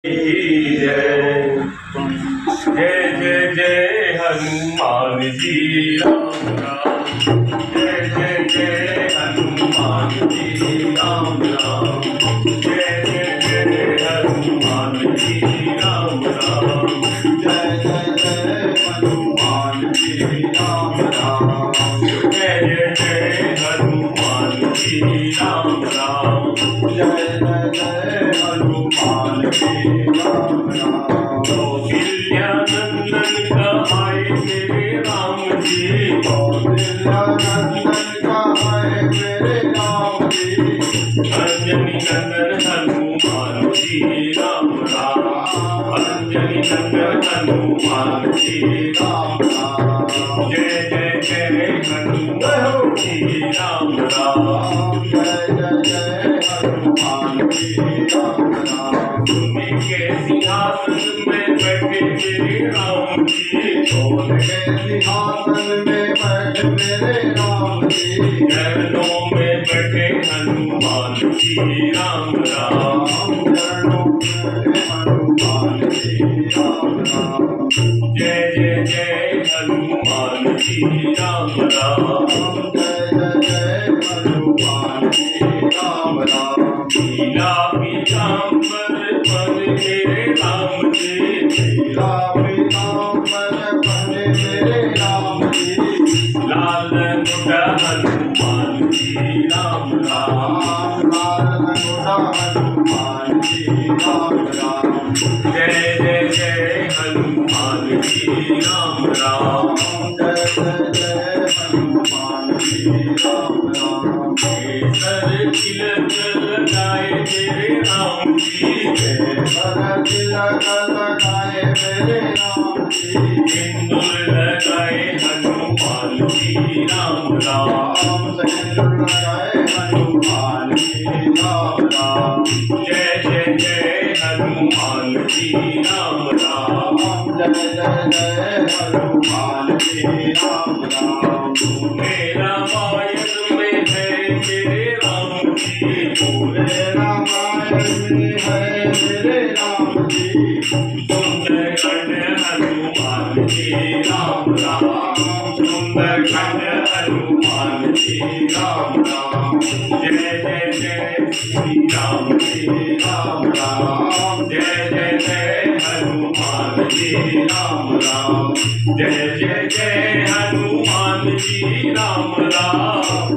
जय जय जय जय हनुमान जी राम राम। जय जय जय हनुमान जी राम राम। जय जय जय हनुमान जी राम राम। जय जय जय हनुमान जी राम राम। जय जय जय हनुमान जी राम राम। जय जय जय हनुमान जी राम राम। कौशल्या नंदन कहाए मेरे राम जी। कौशल्या नंदन कहाए मेरे राम जी। अंजनी नंदन हनुमान जी राम राम। अंजनी नंदन हनुमान जी राम राम। जय जय जय हनुमान जी राम राम। जय जय जय हनुमान जी राम राम। सोने के सिंहासन में बैठे मेरे राम जी। सोने के सिंहासन में बैठे मेरे राम जी। चरणों में बैठे हनुमान जी राम राम। चरणों में बैठे हनुमान जी राम राम। जय जय जय हनुमान जी राम राम। जय जय जय हनुमान जी राम राम। लीला पीताम्बर पर मेरे राम जी। लीला पीताम्बर पहने मेरे राम जी। लाल मुंडा हनुमान जी राम राम। लाल मुंडा हनुमान जी राम राम। जय जय जय हनुमान जी राम राम। जय जय जय हनुमान जी राम राम। केसर तिलक लगाए मेरे राम जी। केसर तिलक लगाए मेरे राम जी। सिंदूर लगाए हनुमान जी राम राम। सिंदूर लगाए हनुमान जी राम राम। जय जय जय हनुमान जी राम राम। जय जय जय हनुमान जी राम राम। मेरा रामायण में है मेरे राम जी। पूरे रामायण में है मेरे राम जी। सुंदरकांड हनुमान जी राम राम। सुंदरकांड हनुमान जी राम राम। जय जय जय श्री राम जी राम राम। जय जय जय हनुमान जी राम राम। जय जय जय हनुमान जी राम राम।